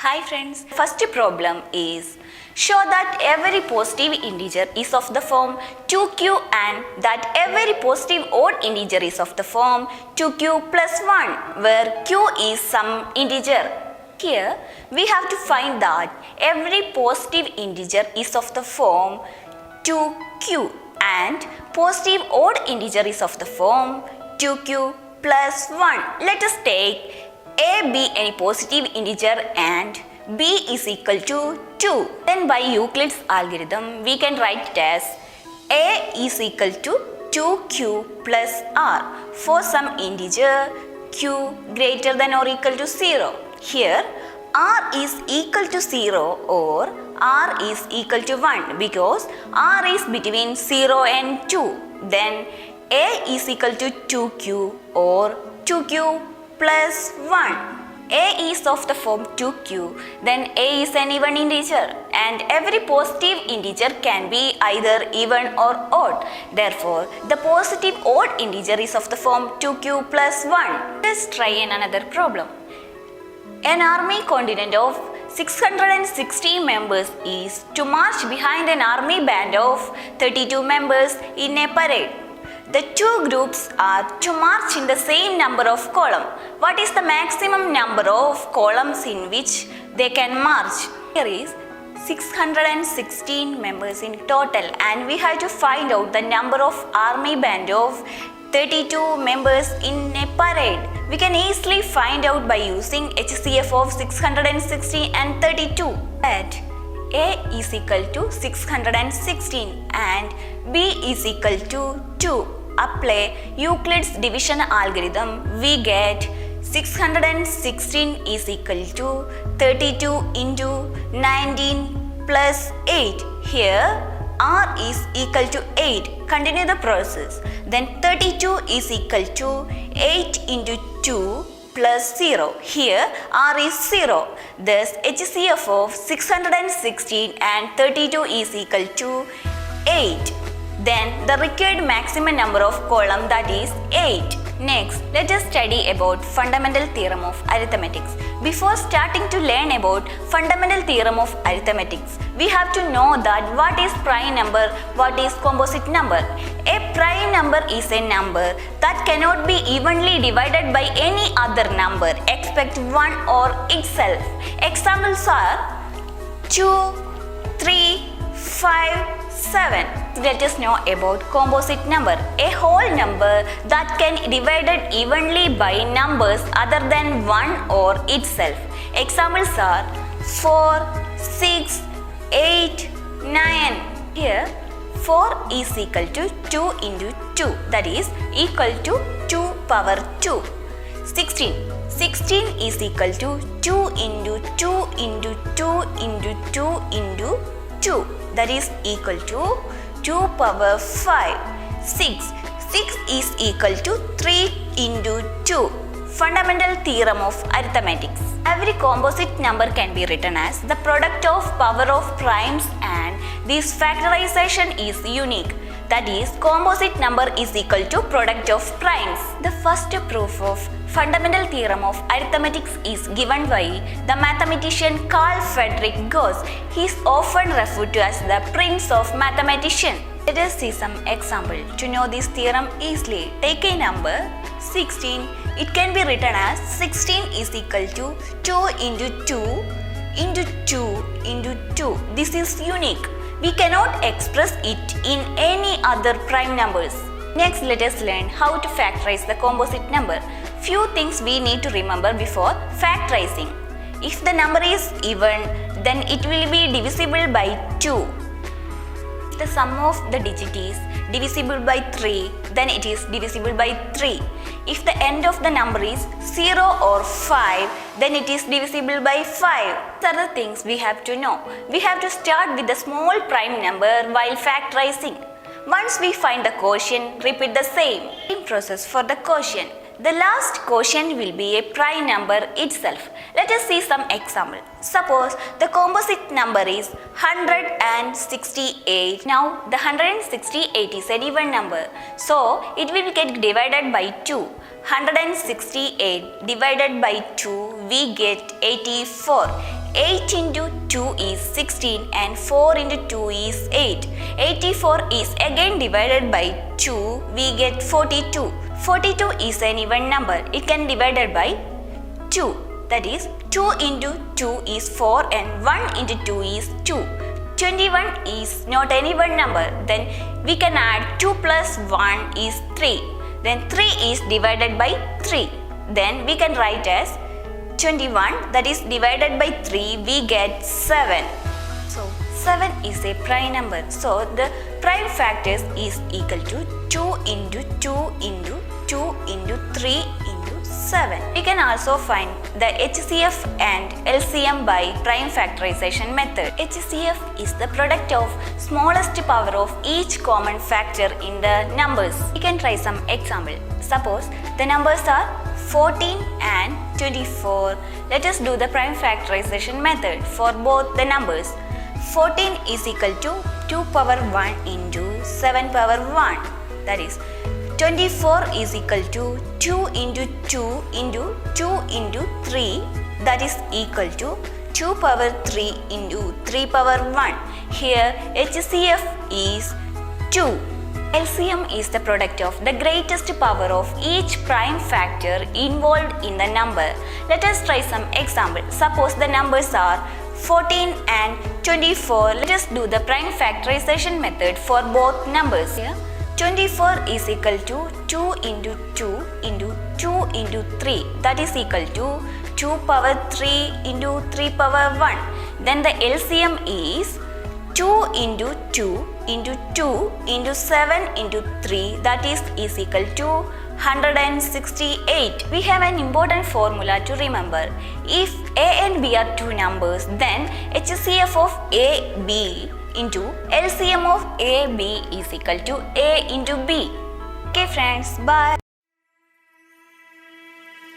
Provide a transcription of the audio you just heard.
Hi friends, first problem is show that every positive integer is of the form 2q and that every positive odd integer is of the form 2q plus 1 where q is some integer. Here we have to find that every positive integer is of the form 2q and positive odd integer is of the form 2q plus 1. Let us take a be any positive integer and b is equal to 2. Then by Euclid's algorithm we can write it as a is equal to 2q plus r for some integer q greater than or equal to 0. Here r is equal to 0 or r is equal to 1 because r is between 0 and 2. Then a is equal to 2q or 2q plus 1. A is of the form 2q, then a is an even integer and every positive integer can be either even or odd. Therefore, the positive odd integer is of the form 2q plus 1. Let's try another problem. An army contingent of 660 members is to march behind an army band of 32 members in a parade. The two groups are to march in the same number of columns. What is the maximum number of columns in which they can march? Here is 616 members in total and we have to find out the number of army band of 32 members in a parade. We can easily find out by using HCF of 616 and 32. That A is equal to 616 and B is equal to 2. Apply Euclid's division algorithm, we get 616 is equal to 32 into 19 plus 8. Here r is equal to 8. Continue the process. Then 32 is equal to 8 into 2 plus 0. Here r is 0. Thus HCF of 616 and 32 is equal to 8. Then the required maximum number of column, that is 8. Next, let us study about fundamental theorem of arithmetics. Before starting to learn about fundamental theorem of arithmetics, we have to know that what is prime number, what is composite number. A prime number is a number that cannot be evenly divided by any other number except one or itself. Examples are 2, 3, 5, 7. Let us know about composite number, a whole number that can be divided evenly by numbers other than one or itself. Examples are 4, 6, 8, 9. Here 4 is equal to 2 into 2, that is equal to 2 power 2. 16 is equal to 2 into 2 into 2 into 2 into 2, that is equal to 2 power 5. 6 is equal to 3 into 2. Fundamental theorem of arithmetics. Every composite number can be written as the product of power of primes and this factorization is unique. That is, composite number is equal to product of primes. The first proof of fundamental theorem of arithmetics is given by the mathematician Carl Friedrich Gauss. He is often referred to as the prince of mathematicians. Let us see some example. To know this theorem easily, take a number 16. It can be written as 16 is equal to 2 into 2 into 2 into 2. This is unique. We cannot express it in any other prime numbers. Next, let us learn how to factorize the composite number. Few things we need to remember before factorizing. If the number is even, then it will be divisible by 2. If the sum of the digit is divisible by 3, then it is divisible by 3. If the end of the number is 0 or 5, then it is divisible by 5. These are the things we have to know. We have to start with the small prime number while factorizing. Once we find the quotient, repeat the same process for the quotient. The last quotient will be a prime number itself. Let us see some example. Suppose the composite number is 168. Now the 168 is an even number, so it will get divided by 2. 168 divided by 2, we get 84. 8 into 2 is 16 and 4 into 2 is 8. 84 is again divided by 2, we get 42. 42 is an even number. It can be divided by 2. That is 2 into 2 is 4 and 1 into 2 is 2. 21 is not an even number. Then we can add 2 plus 1 is 3. Then 3 is divided by 3. Then we can write as 21, that is divided by 3, we get 7. So 7 is a prime number. So the prime factors is equal to 2 into 2 into 2 into 3 into 7. We can also find the HCF and LCM by prime factorization method. HCF is the product of smallest power of each common factor in the numbers. We can try some example. Suppose the numbers are 14 and 24. Let us do the prime factorization method for both the numbers. 14 is equal to 2 power 1 into 7 power 1. That is 24 is equal to 2 into 2 into 2 into 3. That is equal to 2 power 3 into 3 power 1. Here HCF is 2. LCM is the product of the greatest power of each prime factor involved in the number. Let us try some example. Suppose the numbers are 14 and 24. Let us do the prime factorization method for both numbers. Here 24 is equal to 2 into 2 into 2 into 3. That is equal to 2 power 3 into 3 power 1. Then the LCM is 2 into 2 into 2 into 7 into 3, that is equal to 168. We have an important formula to remember. If A and B are two numbers, then HCF of AB into LCM of AB is equal to A into B. Okay friends, bye.